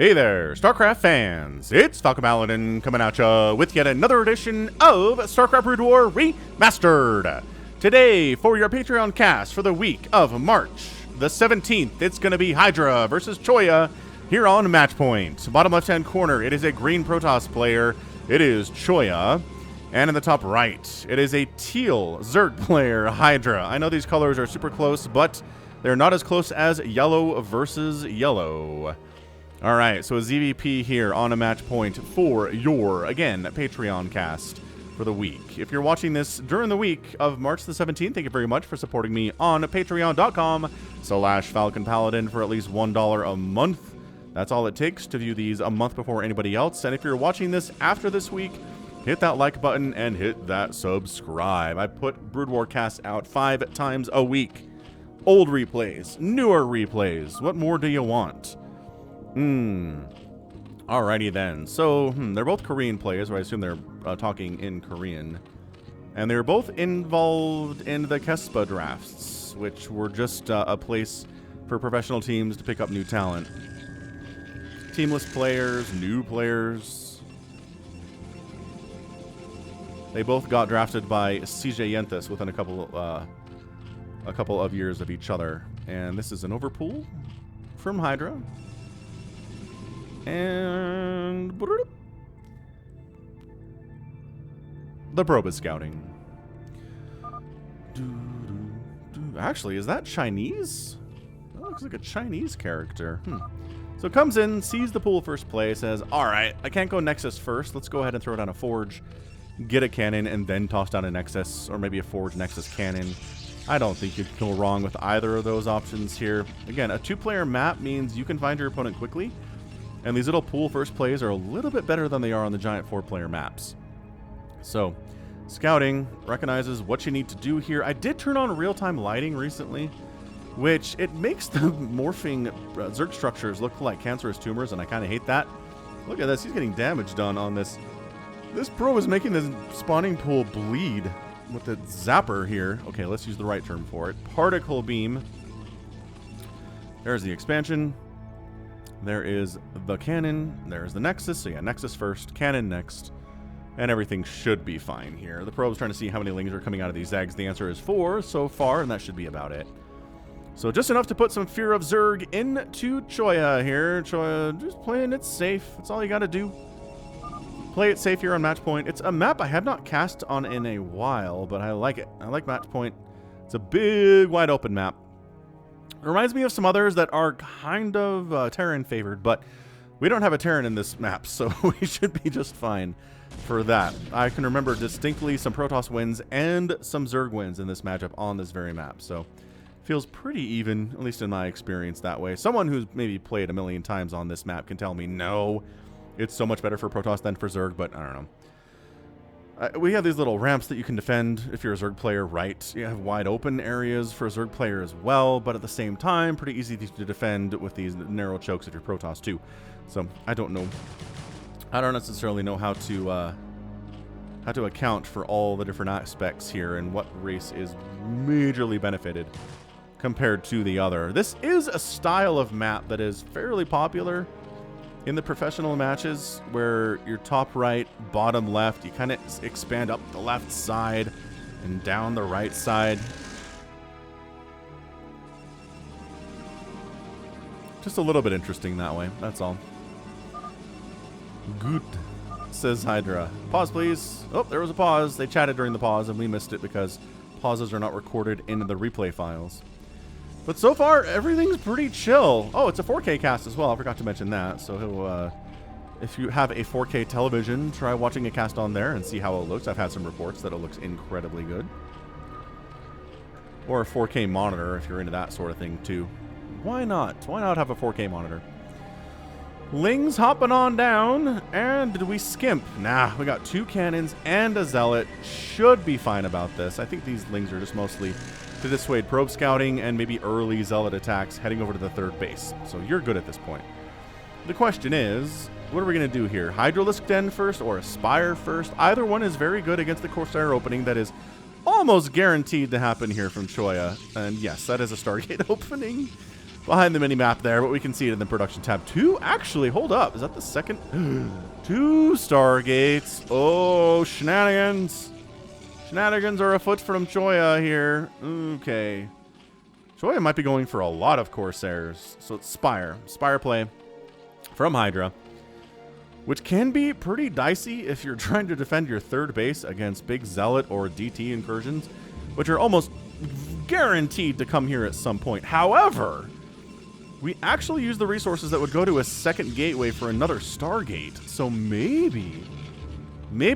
Hey there, StarCraft fans! It's Falcon Paladin coming at ya with yet another edition of StarCraft Brood War Remastered. Today, for your Patreon cast for the week of March the 17th, it's going to be Hydra versus Choya here on Matchpoint. Bottom left-hand corner, it is a green Protoss player. It is Choya. And in the top right, it is a teal Zerg player, Hydra. I know these colors are super close, but they're not as close as yellow versus yellow. All right, so a ZVP here on a match point for your, again, Patreon cast for the week. If you're watching this during the week of March the 17th, thank you very much for supporting me on patreon.com/Falcon Paladin for at least $1 a month. That's all it takes to view these a month before anybody else. And if you're watching this after this week, hit that like button and hit that subscribe. I put Brood War casts out 5 times a week. Old replays, newer replays. What more do you want? Alrighty then. So, they're both Korean players, or I assume they're talking in Korean. And they're both involved in the Kespa drafts, which were just a place for professional teams to pick up new talent. Teamless players, new players. They both got drafted by CJ Yentis within a couple of years of each other. And this is an overpool from Hydra. And the probe is scouting. Actually, is that Chinese? That looks like a Chinese character. So it comes in, sees the pool first play, says, alright, I can't go Nexus first. Let's go ahead and throw down a Forge, get a cannon, and then toss down a Nexus, or maybe a Forge Nexus cannon. I don't think you can go wrong with either of those options here. Again, a 2-player map means you can find your opponent quickly. And these little pool first plays are a little bit better than they are on the giant 4-player maps. So, scouting recognizes what you need to do here. I did turn on real-time lighting recently, which it makes the morphing Zerg structures look like cancerous tumors, and I kind of hate that. Look at this, he's getting damage done on this. This pro is making this spawning pool bleed with the zapper here. Okay, let's use the right term for it. Particle beam. There's the expansion. There is the cannon, there's the Nexus, so yeah, Nexus first, cannon next, and everything should be fine here. The probe's trying to see how many lings are coming out of these eggs. The answer is 4 so far, and that should be about it. So just enough to put some Fear of Zerg into Choya here. Choya just playing it safe. That's all you gotta do. Play it safe here on Matchpoint. It's a map I have not cast on in a while, but I like it. I like Matchpoint. It's a big, wide open map. It reminds me of some others that are kind of Terran favored, but we don't have a Terran in this map, so we should be just fine for that. I can remember distinctly some Protoss wins and some Zerg wins in this matchup on this very map, so feels pretty even, at least in my experience that way. Someone who's maybe played a million times on this map can tell me, no, it's so much better for Protoss than for Zerg, but I don't know. We have these little ramps that you can defend if you're a Zerg player, right? You have wide open areas for a Zerg player as well, but at the same time, pretty easy to defend with these narrow chokes if you're Protoss too. So I don't know. I don't necessarily know how to account for all the different aspects here and what race is majorly benefited compared to the other. This is a style of map that is fairly popular in the professional matches, where your top right, bottom left, you kind of expand up the left side and down the right side. Just a little bit interesting that way, that's all. Good, says Hydra. Pause, please. Oh, there was a pause. They chatted during the pause, and we missed it because pauses are not recorded in the replay files. But so far, everything's pretty chill. Oh, it's a 4K cast as well. I forgot to mention that. So if you have a 4K television, try watching a cast on there and see how it looks. I've had some reports that it looks incredibly good. Or a 4K monitor if you're into that sort of thing too. Why not? Why not have a 4K monitor? Lings hopping on down. And did we skimp? Nah, we got 2 cannons and a zealot. Should be fine about this. I think these lings are just mostly to dissuade probe scouting and maybe early zealot attacks heading over to the 3rd base. So you're good at this point. The question is, what are we going to do here? Hydralisk Den first or Aspire first? Either one is very good against the Corsair opening that is almost guaranteed to happen here from Choya. And yes, that is a Stargate opening. behind the mini-map there, but we can see it in the production tab. Two, actually, hold up. Is that the second? Two Stargates. Oh, shenanigans. Shenanigans are afoot from Choya here. Okay. Choya might be going for a lot of Corsairs. So it's Spire. Spire play from Hydra, which can be pretty dicey if you're trying to defend your third base against big Zealot or DT incursions, which are almost guaranteed to come here at some point. However, we actually use the resources that would go to a second gateway for another Stargate. So maybe,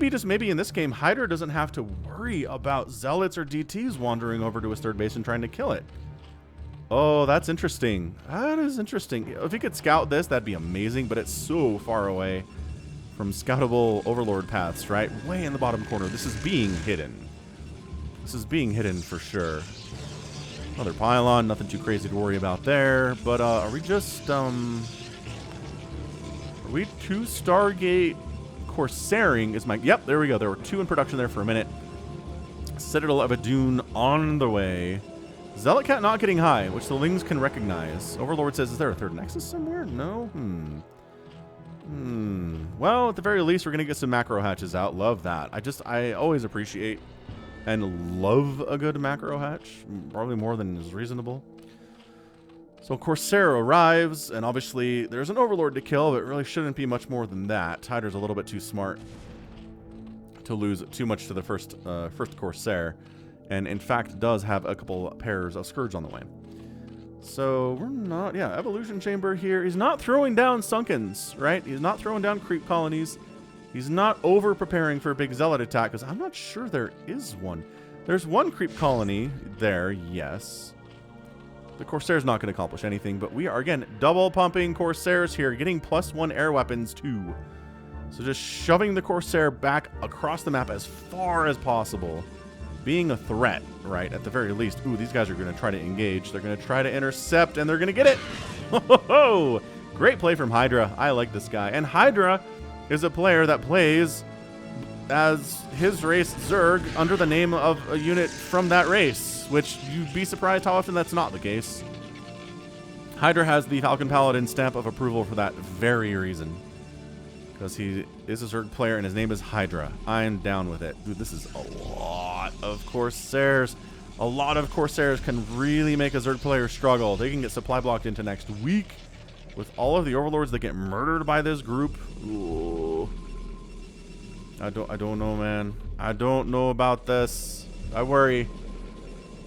just maybe in this game, Hydra doesn't have to worry about Zealots or DTs wandering over to his third base and trying to kill it. Oh, that's interesting. That is interesting. If he could scout this, that'd be amazing, but it's so far away from scoutable Overlord paths, right? Way in the bottom corner. This is being hidden. This is being hidden for sure. Another pylon, nothing too crazy to worry about there. But are we just, are we two Stargate Corsairing is my, yep, there we go. There were two in production there for a minute. Citadel of Adun on the way. Zealot Cat not getting high, which the Lings can recognize. Overlord says, is there a third Nexus somewhere? No? Well, at the very least, we're going to get some macro hatches out. Love that. I always appreciate and love a good macro hatch. Probably more than is reasonable. So Corsair arrives, and obviously there's an Overlord to kill, but it really shouldn't be much more than that. Hydra's a little bit too smart to lose too much to the first Corsair. And in fact, does have a couple pairs of Scourge on the way. So we're not, yeah, Evolution Chamber here. He's not throwing down Sunkens, right? He's not throwing down creep colonies. He's not over preparing for a big Zealot attack, because I'm not sure there is one. There's one creep colony there, yes. The Corsair's not going to accomplish anything, but we are, again, double pumping Corsairs here, getting +1 air weapons too. So just shoving the Corsair back across the map as far as possible. Being a threat, right, at the very least. Ooh, these guys are going to try to engage. They're going to try to intercept, and they're going to get it. Ho-ho-ho! Great play from Hydra. I like this guy. And Hydra is a player that plays as his race Zerg under the name of a unit from that race, which you'd be surprised how often that's not the case. Hydra has the Falcon Paladin stamp of approval for that very reason. Because he is a Zerg player and his name is Hydra. I'm down with it. Dude, this is a lot of Corsairs. A lot of Corsairs can really make a Zerg player struggle. They can get supply blocked into next week. With all of the Overlords that get murdered by this group. Ooh. I don't know, man. I don't know about this. I worry.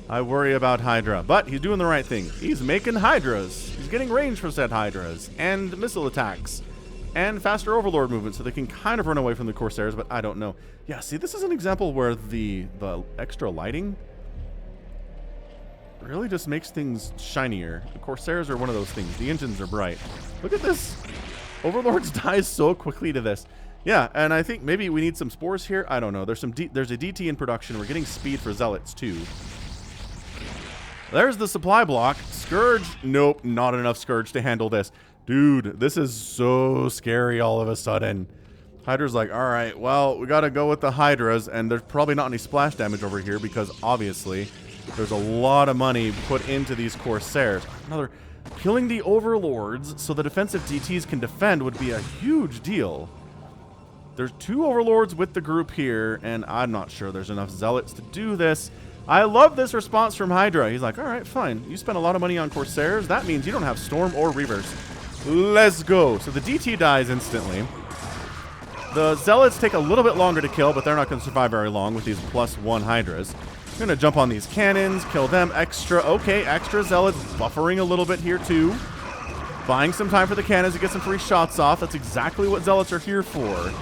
I worry about Hydra. But he's doing the right thing. He's making Hydras. He's getting range for said Hydras. And missile attacks. And faster Overlord movement, so they can kind of run away from the Corsairs, but I don't know. Yeah, see, this is an example where the extra lighting really just makes things shinier. The Corsairs are one of those things. The engines are bright. Look at this. Overlords die so quickly to this. Yeah, and I think maybe we need some spores here. I don't know. There's a DT in production. We're getting speed for Zealots, too. There's the supply block. Scourge. Nope, not enough Scourge to handle this. Dude, this is so scary all of a sudden. Hydra's like, all right, well, we got to go with the Hydras, and there's probably not any splash damage over here because obviously there's a lot of money put into these Corsairs. Another, killing the Overlords so the defensive DTs can defend would be a huge deal. There's two Overlords with the group here, and I'm not sure there's enough Zealots to do this. I love this response from Hydra. He's like, all right, fine. You spent a lot of money on Corsairs. That means you don't have Storm or Reavers. Let's go. So the DT dies instantly. The Zealots take a little bit longer to kill, but they're not going to survive very long with these +1 Hydras. I'm going to jump on these cannons, kill them extra. Okay, extra Zealots buffering a little bit here too. Buying some time for the cannons to get some free shots off. That's exactly what Zealots are here for.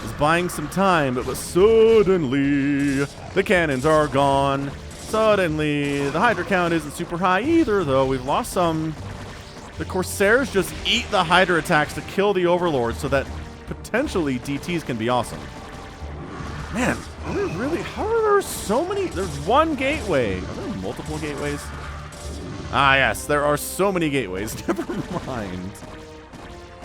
Is buying some time, but suddenly the cannons are gone. Suddenly the Hydra count isn't super high either, though. We've lost some. The Corsairs just eat the Hydra attacks to kill the Overlords so that potentially DTs can be awesome. Man, are there really, how are there so many? There's one gateway. Are there multiple gateways? Ah, yes, there are so many gateways. Never mind.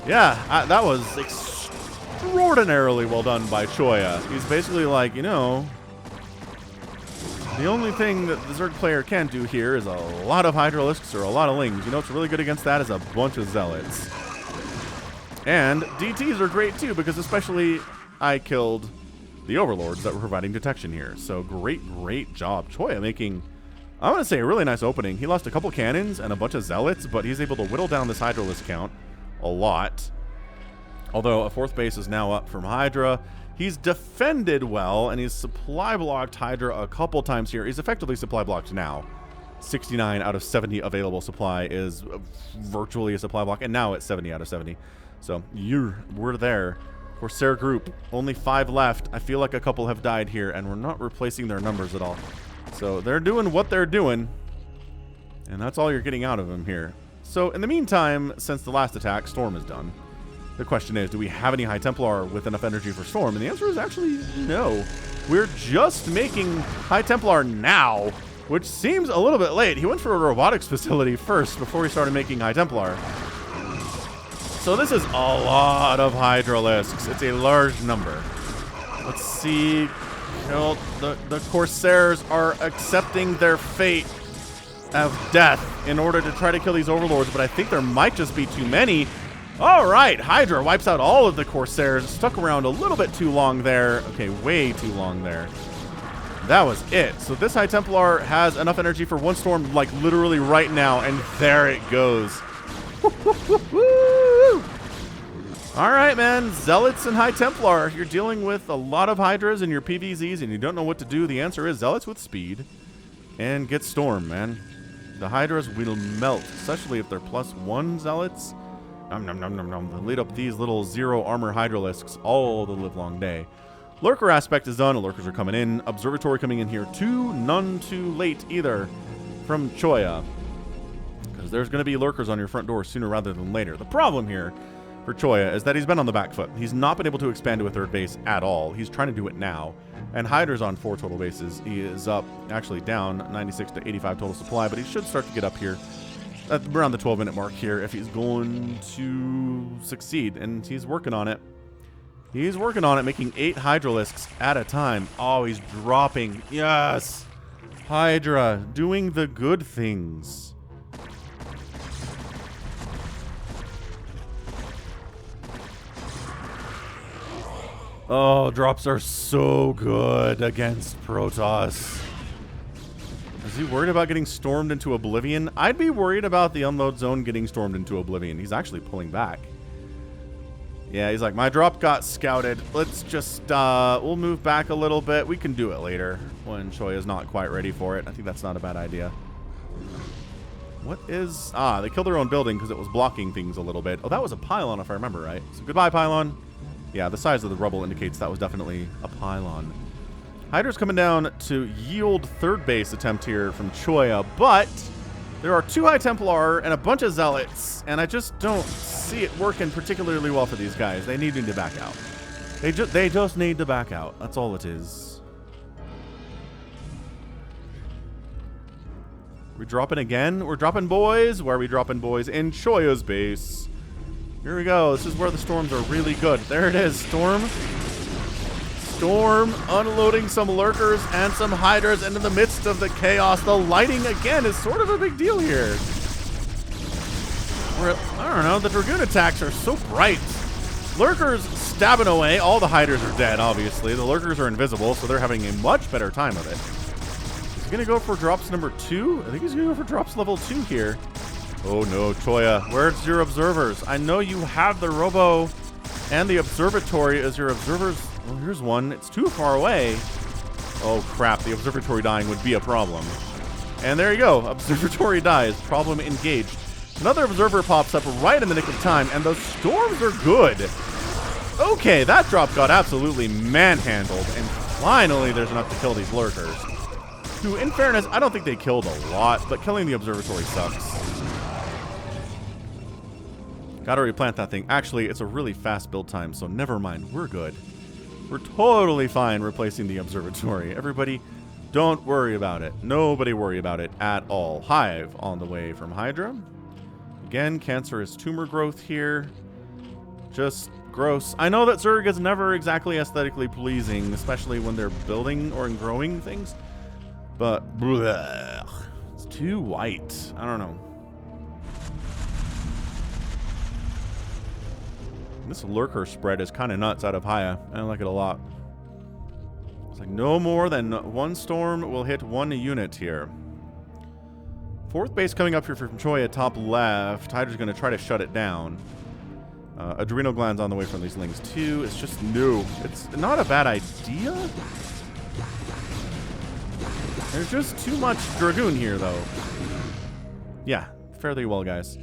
Yeah, that was extraordinarily well done by Choya. He's basically like, you know, The only thing that the Zerg player can't do here is a lot of Hydralisks or a lot of Lings. You know what's really good against that is a bunch of Zealots. And DTs are great too, because especially I killed the Overlords that were providing detection here. So great job. Choya making, I'm going to say, a really nice opening. He lost a couple cannons and a bunch of Zealots, but he's able to whittle down this Hydralisk count a lot. Although a 4th base is now up from Hydra. He's defended well, and he's supply blocked Hydra a couple times here. He's effectively supply blocked now. 69 out of 70 available supply is virtually a supply block, and now it's 70 out of 70. So we're there. Corsair group, only 5 left. I feel like a couple have died here, and we're not replacing their numbers at all. So they're doing what they're doing, and that's all you're getting out of them here. So in the meantime, since the last attack, Storm is done. The question is, do we have any High Templar with enough energy for Storm? And the answer is actually no. We're just making High Templar now, which seems a little bit late. He went for a robotics facility first before he started making High Templar. So this is a lot of Hydralisks. It's a large number. Let's see. You know, the Corsairs are accepting their fate of death in order to try to kill these Overlords, but I think there might just be too many. All right, Hydra wipes out all of the Corsairs. Stuck around a little bit too long there. Okay, way too long there. That was it. So this High Templar has enough energy for one Storm, like literally right now, and there it goes. All right, man. Zealots and High Templar. You're dealing with a lot of Hydras in your PVZs, and you don't know what to do. The answer is Zealots with speed and get Storm, man. The Hydras will melt, especially if they're +1 Zealots. Nom, nom, nom, nom, nom. They lead up these little 0 armor Hydralisks all the livelong day. Lurker aspect is done. Lurkers are coming in. Observatory coming in here too. None too late either from Choya, because there's going to be Lurkers on your front door sooner rather than later. The problem here for Choya is that he's been on the back foot. He's not been able to expand to a 3rd base at all. He's trying to do it now. And Hydra's on 4 total bases. He is up, actually down 96 to 85 total supply, but he should start to get up here at around the 12-minute mark here if he's going to succeed, and he's working on it. He's working on it, making 8 Hydralisks at a time. Oh, he's dropping. Yes! Hydra, doing the good things. Oh, drops are so good against Protoss. Is he worried about getting stormed into oblivion? I'd be worried about the unload zone getting stormed into oblivion. He's actually pulling back. Yeah, he's like, my drop got scouted. Let's just, we'll move back a little bit. We can do it later when Choya's not quite ready for it. I think that's not a bad idea. What is... Ah, they killed their own building because it was blocking things a little bit. Oh, that was a pylon if I remember right. So goodbye, pylon. Yeah, the size of the rubble indicates that was definitely a pylon. Hydra's coming down to yield 3rd base attempt here from Choya, but there are 2 High Templar and a bunch of Zealots, and I just don't see it working particularly well for these guys. They need to back out. They just need to back out. That's all it is. We dropping again? We're dropping boys? Where are we dropping boys? In Choya's base. Here we go. This is where the Storms are really good. There it is, Storm. Storm unloading some Lurkers and some Hydras into the midst of the chaos. The lighting, again, is sort of a big deal here. I don't know, the Dragoon attacks are so bright. Lurkers stabbing away. All the Hydras are dead, obviously. The Lurkers are invisible, so they're having a much better time of it. Is he going to go for drops number 2? I think he's going to go for drops level 2 here. Oh no, Choya, where's your observers? I know you have the Robo and the Observatory as your observers. Well, here's one. It's too far away. Oh crap, the Observatory dying would be a problem. And there you go, Observatory dies. Problem engaged. Another Observer pops up right in the nick of time, and those Storms are good. Okay, that drop got absolutely manhandled, and finally there's enough to kill these Lurkers. Who, in fairness, I don't think they killed a lot, but killing the Observatory sucks. Gotta replant that thing. Actually, it's a really fast build time, so never mind. We're good. We're totally fine replacing the Observatory. Everybody, don't worry about it. Nobody worry about it at all. Hive on the way from Hydra. Again, cancerous tumor growth here. Just gross. I know that Zerg is never exactly aesthetically pleasing, especially when they're building or growing things. But bleh, it's too white. I don't know. This lurker spread is kind of nuts out of Haya. I don't like it a lot. It's like no more than one storm will hit one unit here. Fourth base coming up here from Choya, top left. Hydra's going to try to shut it down. Adrenal glands on the way from these lings too. It's just new. It's not a bad idea. There's just too much Dragoon here, though. Yeah, fairly well, guys.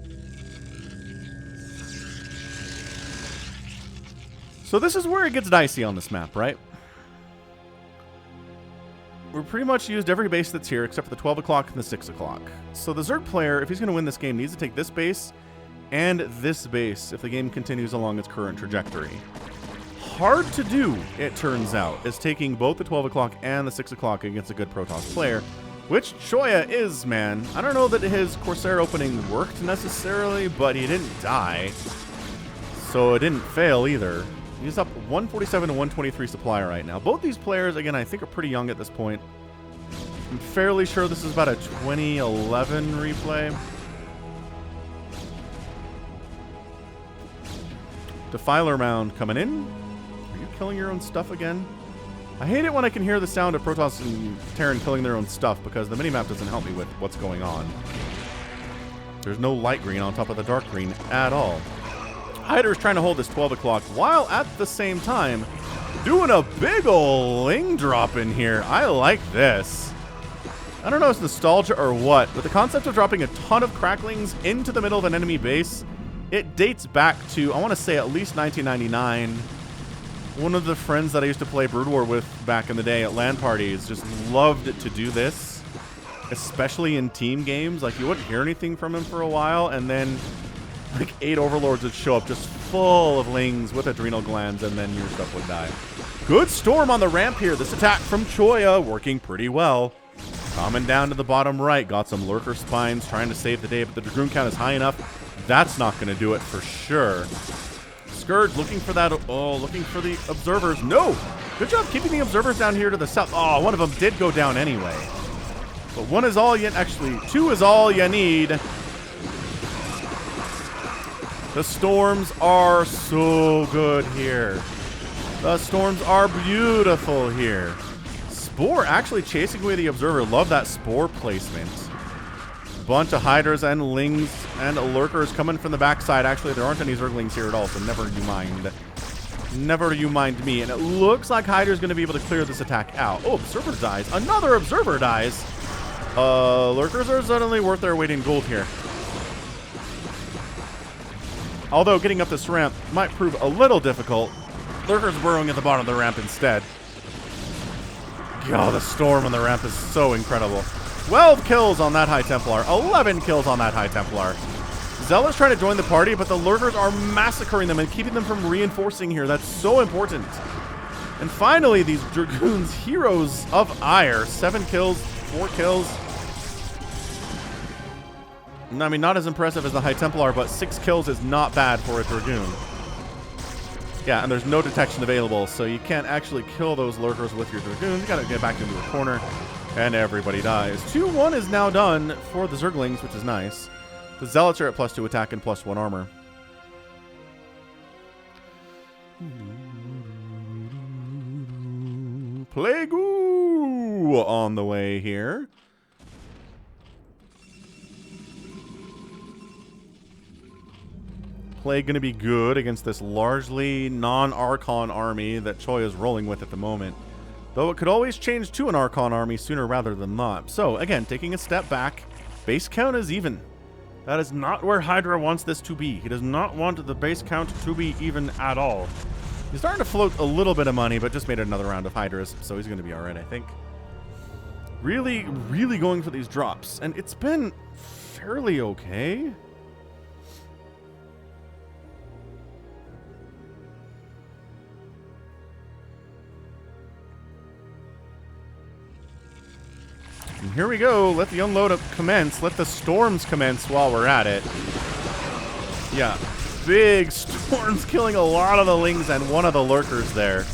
So this is where it gets dicey on this map, right? We're pretty much used every base that's here except for the 12 o'clock and the 6 o'clock. So the Zerg player, if he's going to win this game, needs to take this base and this base if the game continues along its current trajectory. Hard to do, it turns out, is taking both the 12 o'clock and the 6 o'clock against a good Protoss player, which Choya is, man. I don't know that his Corsair opening worked necessarily, but he didn't die, so it didn't fail either. He's up 147 to 123 supply right now. Both these players, again, I think are pretty young at this point. I'm fairly sure this is about a 2011 replay. Defiler round coming in. Are you killing your own stuff again? I hate it when I can hear the sound of Protoss and Terran killing their own stuff because the minimap doesn't help me with what's going on. There's no light green on top of the dark green at all. Hydra's trying to hold this 12 o'clock while at the same time doing a big ol' ling drop in here. I like this. I don't know if it's nostalgia or what, but the concept of dropping a ton of cracklings into the middle of an enemy base, it dates back to, I want to say, at least 1999. One of the friends that I used to play Brood War with back in the day at LAN parties just loved to do this, especially in team games. Like, you wouldn't hear anything from him for a while, and then like 8 overlords would show up just full of lings with adrenal glands, and then your stuff would die. Good storm on the ramp here. This attack from Choya working pretty well. Coming down to the bottom right. Got some lurker spines trying to save the day, but the Dragoon count is high enough. That's not going to do it for sure. Scourge looking for that. Oh, looking for the observers. No! Good job keeping the observers down here to the south. Oh, one of them did go down anyway. But one is all you... Actually, 2 is all you need. The storms are so good here. The storms are beautiful here. Spore actually chasing away the observer. Love that spore placement. Bunch of Hydras and lings and lurkers coming from the backside. Actually, there aren't any Zerglings here at all, so never you mind. Never you mind me. And it looks like Hydra's going to be able to clear this attack out. Oh, observer dies. Another observer dies. Lurkers are suddenly worth their weight in gold here. Although getting up this ramp might prove a little difficult. Lurkers burrowing at the bottom of the ramp instead. God, the storm on the ramp is so incredible. 12 kills on that High Templar. 11 kills on that High Templar. Zealot's trying to join the party, but the Lurkers are massacring them and keeping them from reinforcing here. That's so important. And finally, these Dragoons, heroes of ire. 7 kills, 4 kills. I mean, not as impressive as the High Templar, but 6 kills is not bad for a Dragoon. Yeah, and there's no detection available, so you can't actually kill those lurkers with your Dragoons. You gotta get back into a corner, and everybody dies. 2-1 is now done for the Zerglings, which is nice. The Zealots are at +2 attack and +1 armor. Plague on the way here. Plague going to be good against this largely non-Archon army that Choya is rolling with at the moment. Though it could always change to an Archon army sooner rather than not. So, again, taking a step back, base count is even. That is not where Hydra wants this to be. He does not want the base count to be even at all. He's starting to float a little bit of money, but just made another round of Hydras, so he's going to be alright, I think. Really, really going for these drops. And it's been fairly okay. And here we go. Let the unload commence. Let the storms commence while we're at it. Yeah. Big storms killing a lot of the lings and one of the lurkers there.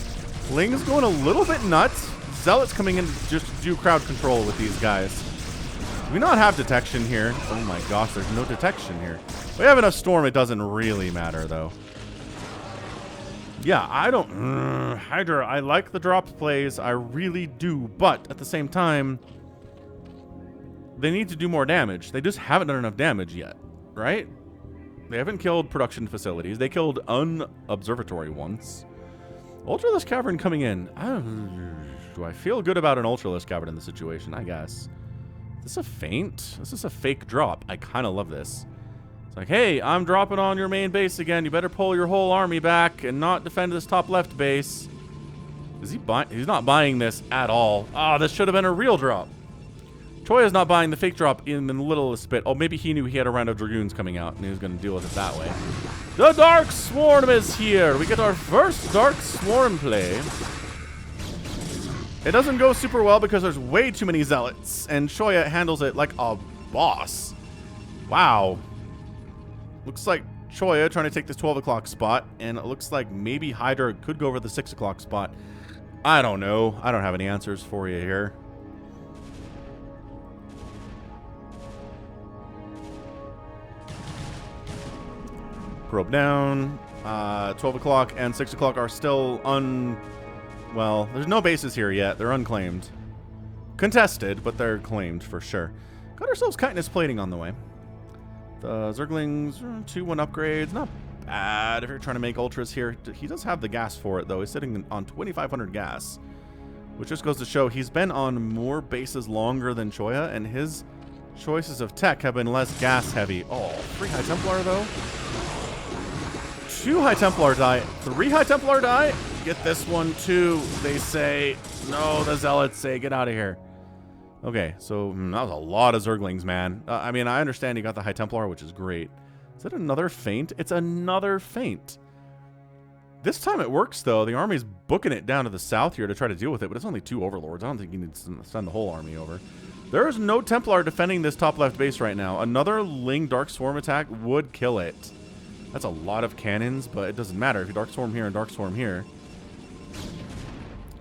Lings going a little bit nuts. Zealots coming in to just do crowd control with these guys. Do we not have detection here? Oh my gosh, there's no detection here. We have enough storm, it doesn't really matter, though. Yeah, I don't... Hydra, I like the drops plays, I really do, but at the same time, they need to do more damage. They just haven't done enough damage yet, right? They haven't killed production facilities. They killed unobservatory once. Ultralisk Cavern coming in. Do I feel good about an Ultralisk Cavern in this situation? I guess. Is this a feint? This is a fake drop. I kind of love this. It's like, hey, I'm dropping on your main base again. You better pull your whole army back and not defend this top left base. Is he buying? He's not buying this at all. Ah, this should have been a real drop. Choya's not buying the fake drop in the littlest bit. Oh, maybe he knew he had a round of Dragoons coming out and he was going to deal with it that way. The Dark Swarm is here. We get our first Dark Swarm play. It doesn't go super well because there's way too many Zealots, and Choya handles it like a boss. Wow. Looks like Choya trying to take this 12 o'clock spot, and it looks like maybe Hydra could go over the 6 o'clock spot. I don't know. I don't have any answers for you here. Probe down. 12 o'clock and 6 o'clock are still well, there's no bases here yet. They're unclaimed. Contested, but they're claimed for sure. Got ourselves chitinous plating on the way. The Zerglings, 2-1 upgrades. Not bad if you're trying to make ultras here. He does have the gas for it, though. He's sitting on 2,500 gas, which just goes to show he's been on more bases longer than Choya, and his choices of tech have been less gas heavy. Oh, 3 High Templar, though. 2 High Templar die. 3 High Templar die. Get this one too, they say. No, the Zealots say, get out of here. Okay, so that was a lot of Zerglings, man. I mean, I understand you got the High Templar, which is great. Is it another feint? It's another feint. This time it works, though. The army's booking it down to the south here to try to deal with it, but it's only 2 Overlords. I don't think you need to send the whole army over. There is no Templar defending this top left base right now. Another Ling Dark Swarm attack would kill it. That's a lot of cannons, but it doesn't matter if you Dark Swarm here and Dark Swarm here.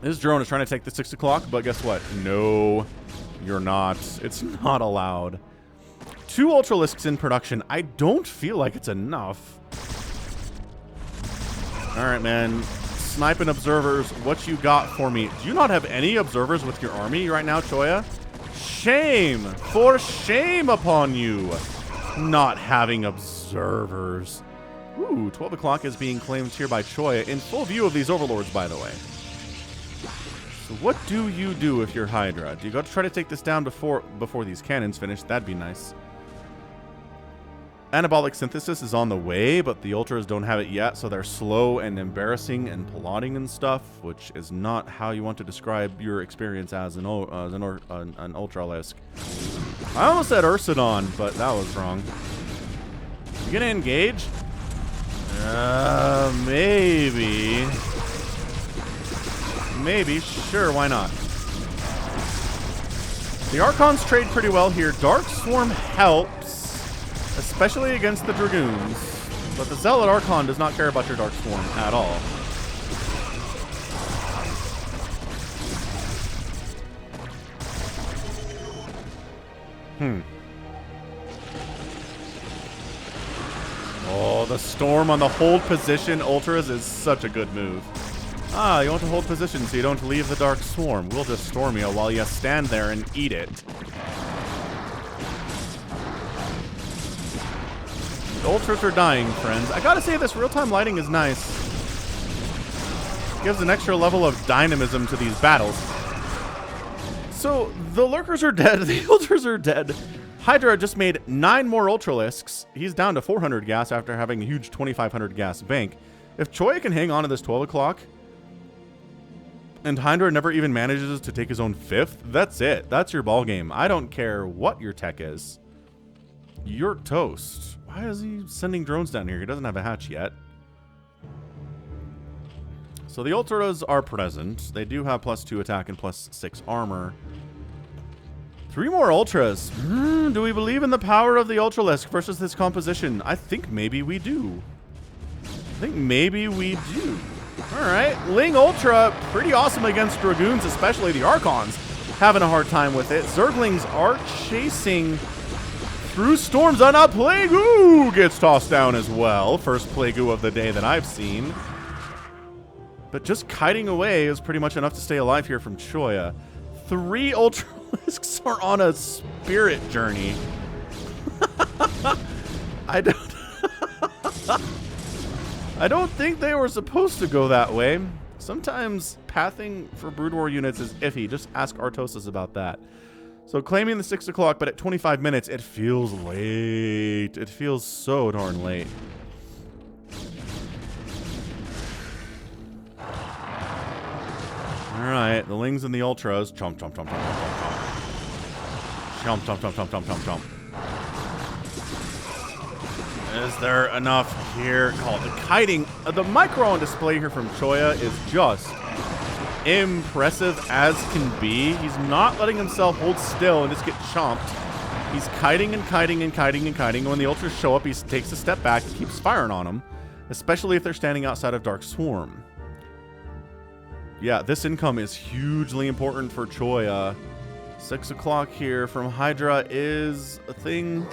This drone is trying to take the 6 o'clock, but guess what? No, you're not. It's not allowed. 2 Ultralisks in production. I don't feel like it's enough. All right, man. Sniping observers, what you got for me? Do you not have any observers with your army right now, Choya? Shame! For shame upon you! Not having observers. Ooh, 12 o'clock is being claimed here by Choya in full view of these overlords, by the way. So what do you do if you're Hydra? Do you go to try to take this down before these cannons finish? That'd be nice. Anabolic synthesis is on the way, but the ultras don't have it yet, so they're slow and embarrassing and plotting and stuff, which is not how you want to describe your experience as an ultralisk. I almost said Ursidon, but that was wrong. You gonna engage? Maybe. Maybe. Sure, why not? The Archons trade pretty well here. Dark Swarm helps, especially against the Dragoons. But the Zealot Archon does not care about your Dark Swarm at all. Oh, the Storm on the hold position Ultras is such a good move. Ah, you want to hold position so you don't leave the Dark Swarm. We'll just storm you while you stand there and eat it. The Ultras are dying, friends. I gotta say, this real-time lighting is nice. Gives an extra level of dynamism to these battles. So, the Lurkers are dead. The Ultras are dead. Hydra just made 9 more Ultralisks. He's down to 400 gas after having a huge 2,500 gas bank. If Choya can hang on to this 12 o'clock, and Hydra never even manages to take his own 5th, that's it. That's your ball game. I don't care what your tech is. You're toast. Why is he sending drones down here? He doesn't have a hatch yet. So the Ultras are present. They do have +2 attack and +6 armor. 3 more Ultras. Do we believe in the power of the Ultralisk versus this composition? I think maybe we do. I think maybe we do. Alright, Ling Ultra, pretty awesome against Dragoons, especially the Archons. Having a hard time with it. Zerglings are chasing through storms on a Plague Ooh gets tossed down as well. First Plague Ooh of the day that I've seen. But just kiting away is pretty much enough to stay alive here from Choya. 3 Ultralisks are on a spirit journey. I don't think they were supposed to go that way. Sometimes pathing for Brood War units is iffy. Just ask Artosis about that. So claiming the 6 o'clock, but at 25 minutes, it feels late. It feels so darn late. Alright, the Lings and the Ultras. Chomp, chomp, chomp, chomp, chomp, chomp. Chomp, chomp, chomp, chomp, chomp, chomp, chomp. Is there enough here? Call it the kiting. The micro on display here from Choya is just impressive as can be. He's not letting himself hold still and just get chomped. He's kiting and kiting and kiting and kiting. When the Ultras show up, he takes a step back and keeps firing on them, especially if they're standing outside of Dark Swarm. Yeah, this income is hugely important for Choya. 6 o'clock here from Hydra is a thing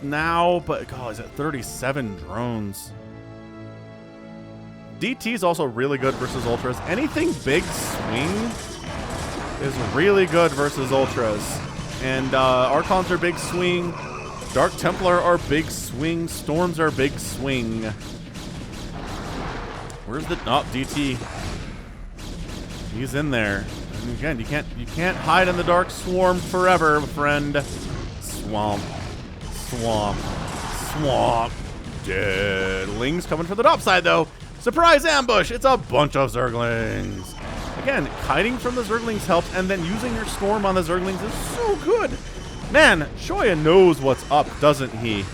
now, but God, he's at 37 drones. DT is also really good versus Ultras. Anything big swing is really good versus Ultras. And Archons are big swing. Dark Templar are big swing. Storms are big swing. Where's the DT? He's in there. And again, you can't hide in the Dark Swarm forever, friend. Swamp. Swamp. Swamp. Dead. Lings coming for the top side, though. Surprise ambush! It's a bunch of Zerglings. Again, kiting from the Zerglings helps, and then using your Storm on the Zerglings is so good. Man, Choya knows what's up, doesn't he?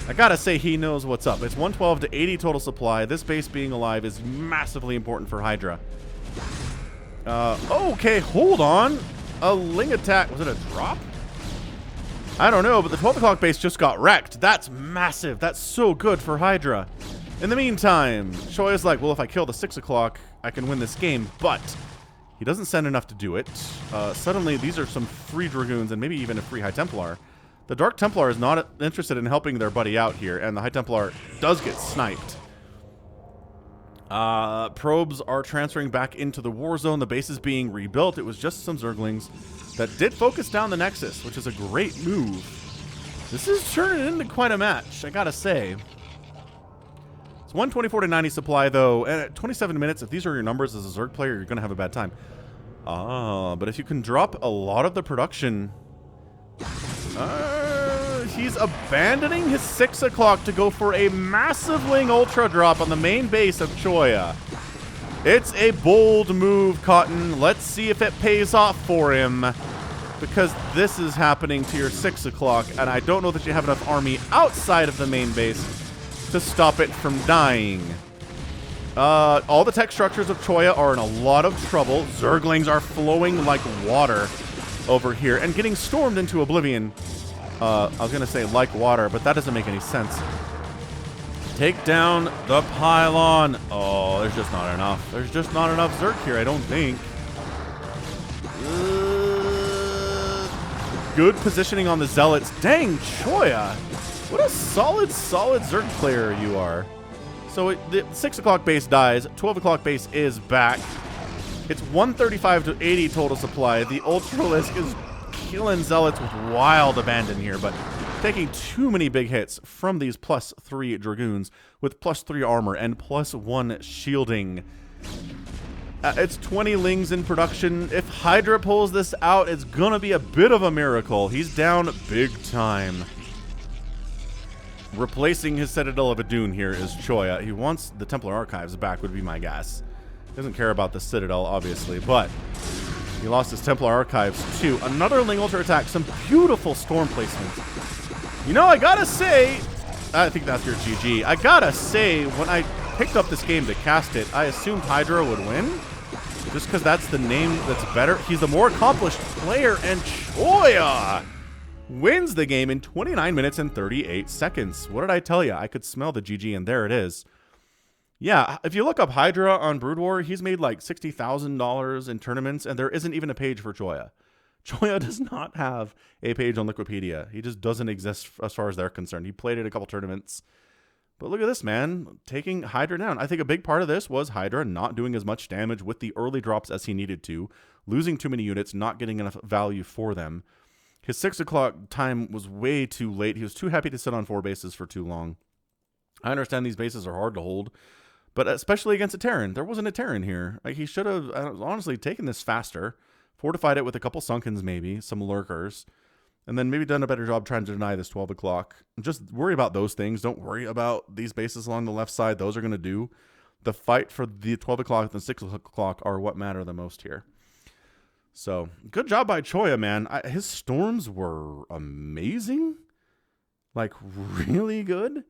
I gotta say, he knows what's up. It's 112 to 80 total supply. This base being alive is massively important for Hydra. Okay, hold on. A Ling attack. Was it a drop? I don't know, but the 12 o'clock base just got wrecked. That's massive. That's so good for Hydra. In the meantime, Choya's like, well, if I kill the 6 o'clock, I can win this game, but he doesn't send enough to do it. Suddenly, these are some free Dragoons and maybe even a free High Templar. The Dark Templar is not interested in helping their buddy out here, and the High Templar does get sniped. Probes are transferring back into the war zone. The base is being rebuilt. It was just some Zerglings that did focus down the Nexus, which is a great move. This is turning into quite a match, I gotta say. It's 124 to 90 supply, though, and at 27 minutes, if these are your numbers as a Zerg player, you're gonna have a bad time. But if you can drop a lot of the production... he's abandoning his 6 o'clock to go for a massive Ling Ultra drop on the main base of Choya. It's a bold move, Cotton. Let's see if it pays off for him. Because this is happening to your 6 o'clock, and I don't know that you have enough army outside of the main base to stop it from dying. All the tech structures of Choya are in a lot of trouble. Zerglings are flowing like water over here and getting stormed into oblivion. I was going to say like water, but that doesn't make any sense. Take down the pylon. Oh, there's just not enough. There's just not enough Zerg here, I don't think. Good positioning on the Zealots. Dang, Choya. What a solid Zerg player you are. So the 6 o'clock base dies. 12 o'clock base is back. It's 135 to 80 total supply. The Ultralisk is killing Zealots with wild abandon here, but taking too many big hits from these +3 Dragoons with +3 armor and +1 shielding. It's 20 Lings in production. If Hydra pulls this out, it's gonna be a bit of a miracle. He's down big time. Replacing his Citadel of Adun here is Choya. He wants the Templar Archives back, would be my guess. Doesn't care about the Citadel, obviously, but he lost his Templar Archives too. Another Ling Ultra attack. Some beautiful Storm placements. You know, I gotta say, I think that's your GG. I gotta say, when I picked up this game to cast it, I assumed Hydra would win. Just because that's the name that's better. He's the more accomplished player, and Choya wins the game in 29 minutes and 38 seconds. What did I tell you? I could smell the GG, and there it is. Yeah, if you look up Hydra on Brood War, he's made like $60,000 in tournaments, and there isn't even a page for Choya. Choya does not have a page on Liquipedia. He just doesn't exist as far as they're concerned. He played at a couple tournaments. But look at this, man, taking Hydra down. I think a big part of this was Hydra not doing as much damage with the early drops as he needed to, losing too many units, not getting enough value for them. His 6 o'clock time was way too late. He was too happy to sit on 4 bases for too long. I understand these bases are hard to hold, but especially against a Terran. There wasn't a Terran here. Like, he should have honestly taken this faster, fortified it with a couple Sunkens maybe, some Lurkers, and then maybe done a better job trying to deny this 12 o'clock. Just worry about those things. Don't worry about these bases along the left side. Those are going to do. The fight for the 12 o'clock and the 6 o'clock are what matter the most here. So, good job by Choya, man. His storms were amazing. Like, really good.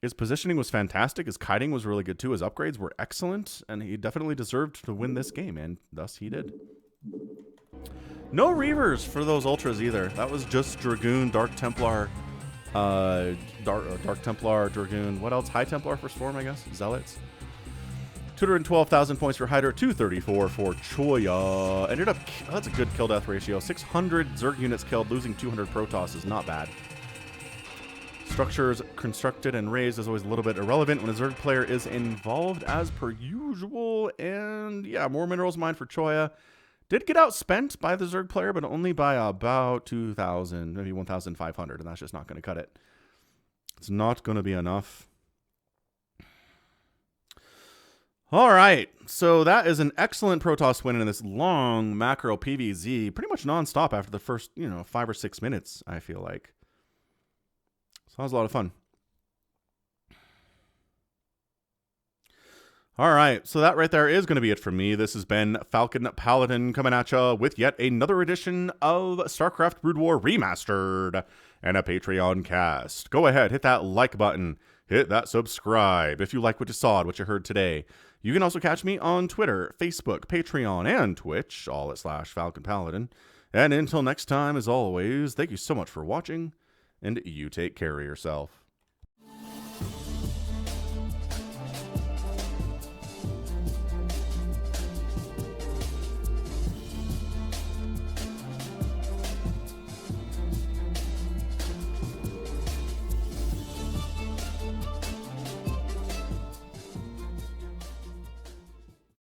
His positioning was fantastic. His kiting was really good, too. His upgrades were excellent. And he definitely deserved to win this game, and thus he did. No Reavers for those Ultras either. That was just Dragoon, Dark Templar, Dark Templar, Dragoon. What else? High Templar for Storm, I guess. Zealots. 212,000 points for Hydra, 234 for Choya. Ended up, that's a good kill-death ratio. 600 Zerg units killed, losing 200 Protoss is not bad. Structures constructed and raised is always a little bit irrelevant when a Zerg player is involved, as per usual. And yeah, more minerals mined for Choya. Did get outspent by the Zerg player, but only by about 2,000, maybe 1,500, and that's just not going to cut it. It's not going to be enough. All right, so that is an excellent Protoss win in this long macro PvZ, pretty much nonstop after the first, 5 or 6 minutes, I feel like. So that was a lot of fun. All right, so that right there is going to be it for me. This has been Falcon Paladin coming at you with yet another edition of StarCraft Brood War Remastered and a Patreon cast. Go ahead, hit that like button, hit that subscribe if you like what you saw and what you heard today. You can also catch me on Twitter, Facebook, Patreon, and Twitch, all at /Falcon Paladin. And until next time, as always, thank you so much for watching, and you take care of yourself.